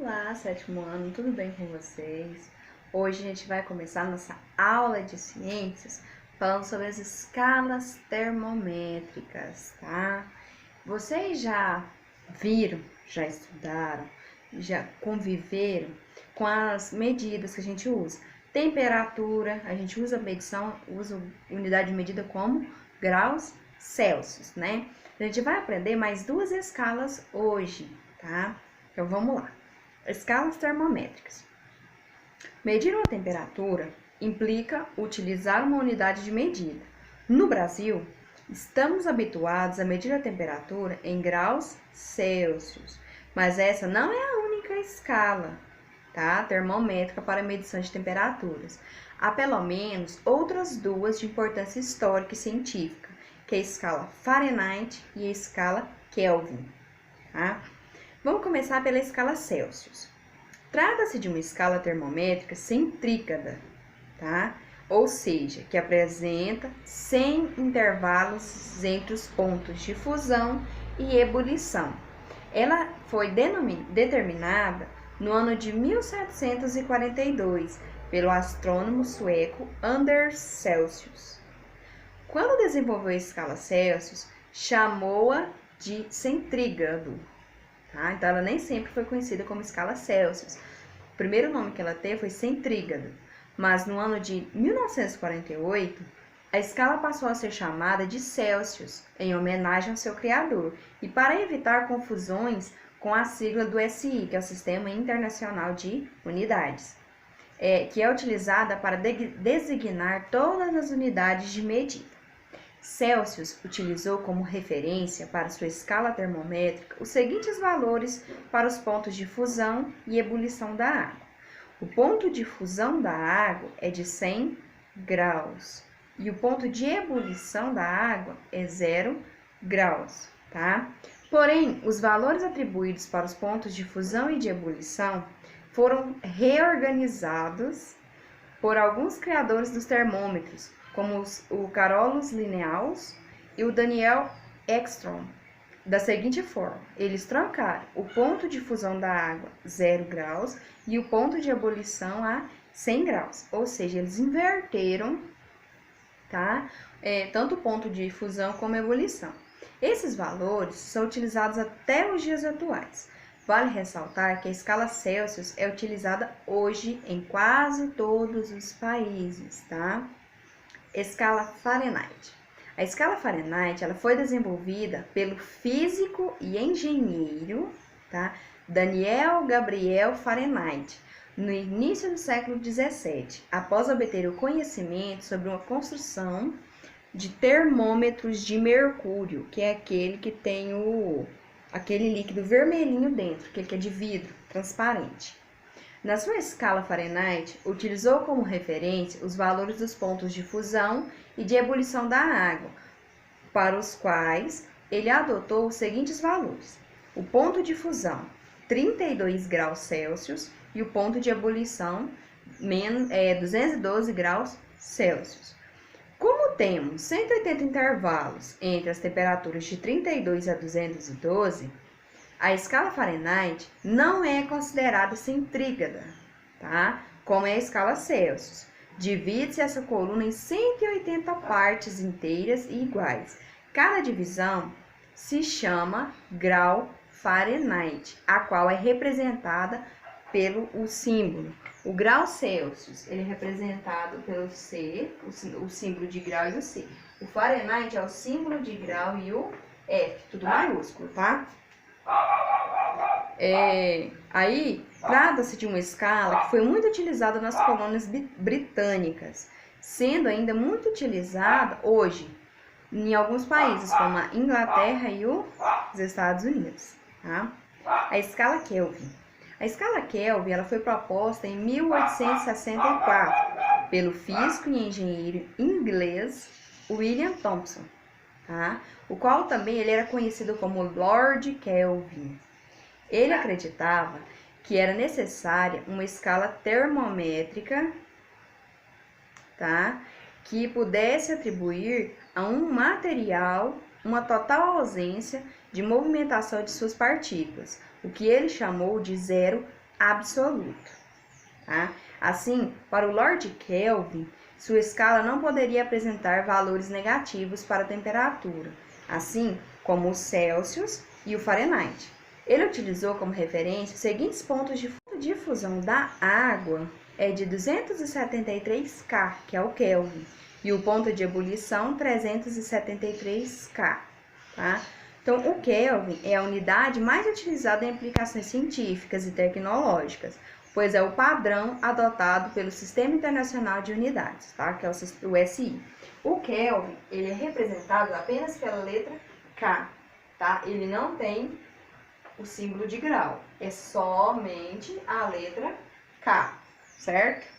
Olá, sétimo ano, tudo bem com vocês? Hoje a gente vai começar nossa aula de ciências falando sobre as escalas termométricas, tá? Vocês já viram, já estudaram, já conviveram com as medidas que a gente usa? Temperatura, a gente usa usa unidade de medida como graus Celsius, né? A gente vai aprender mais duas escalas hoje, tá? Então vamos lá. Escalas termométricas. Medir uma temperatura implica utilizar uma unidade de medida. No Brasil, estamos habituados a medir a temperatura em graus Celsius, mas essa não é a única escala, tá? Termométrica para medição de temperaturas. Há pelo menos outras duas de importância histórica e científica, que é a escala Fahrenheit e a escala Kelvin, tá? Vamos começar pela escala Celsius. Trata-se de uma escala termométrica centrícada, tá? Ou seja, que apresenta 100 intervalos entre os pontos de fusão e ebulição. Ela foi determinada no ano de 1742 pelo astrônomo sueco Anders Celsius. Quando desenvolveu a escala Celsius, chamou-a de centrígrado. Tá? Então, ela nem sempre foi conhecida como escala Celsius. O primeiro nome que ela teve foi centrígrado, mas no ano de 1948, a escala passou a ser chamada de Celsius, em homenagem ao seu criador, e para evitar confusões com a sigla do SI, que é o Sistema Internacional de Unidades, que é utilizada para designar todas as unidades de medida. Celsius utilizou como referência para sua escala termométrica os seguintes valores para os pontos de fusão e ebulição da água. O ponto de fusão da água é de 100 graus e o ponto de ebulição da água é 0 graus, tá? Porém, os valores atribuídos para os pontos de fusão e de ebulição foram reorganizados por alguns criadores dos termômetros, como o Carolus Linnaeus e o Daniel Ekstrom, da seguinte forma: eles trocaram o ponto de fusão da água 0 graus e o ponto de ebulição a 100 graus, ou seja, eles inverteram, tá? Tanto o ponto de fusão como ebulição. Esses valores são utilizados até os dias atuais. Vale ressaltar que a escala Celsius é utilizada hoje em quase todos os países, tá? Escala Fahrenheit. A escala Fahrenheit ela foi desenvolvida pelo físico e engenheiro, tá? Daniel Gabriel Fahrenheit, no início do século 17, após obter o conhecimento sobre uma construção de termômetros de mercúrio, que é aquele que tem aquele líquido vermelhinho dentro, aquele que é de vidro, transparente. Na sua escala Fahrenheit, utilizou como referência os valores dos pontos de fusão e de ebulição da água, para os quais ele adotou os seguintes valores: o ponto de fusão, 32 graus Celsius, e o ponto de ebulição, 212 graus Celsius. Como temos 180 intervalos entre as temperaturas de 32 a 212, a escala Fahrenheit não é considerada centrígrada, tá? Como é a escala Celsius. Divide-se essa coluna em 180 partes inteiras e iguais. Cada divisão se chama grau Fahrenheit, a qual é representada pelo símbolo. O grau Celsius, ele é representado pelo C, o símbolo de grau e o C. O Fahrenheit é o símbolo de grau e o F, tudo maiúsculo, tá? Aí, trata-se de uma escala que foi muito utilizada nas colônias britânicas, sendo ainda muito utilizada hoje em alguns países, como a Inglaterra e os Estados Unidos. Tá? A escala Kelvin. A escala Kelvin ela foi proposta em 1864 pelo físico e engenheiro inglês William Thomson, tá? O qual também ele era conhecido como Lord Kelvin. Ele acreditava que era necessária uma escala termométrica, tá? Que pudesse atribuir a um material uma total ausência de movimentação de suas partículas, o que ele chamou de zero absoluto, tá? Assim, para o Lord Kelvin, sua escala não poderia apresentar valores negativos para a temperatura, assim como o Celsius e o Fahrenheit. Ele utilizou como referência os seguintes pontos de difusão da água é de 273 K, que é o Kelvin, e o ponto de ebulição 373 K, tá? Então, o Kelvin é a unidade mais utilizada em aplicações científicas e tecnológicas, pois é o padrão adotado pelo Sistema Internacional de Unidades, tá? Que é o SI. O Kelvin, ele é representado apenas pela letra K, tá? Ele não tem o símbolo de grau, é somente a letra K, certo?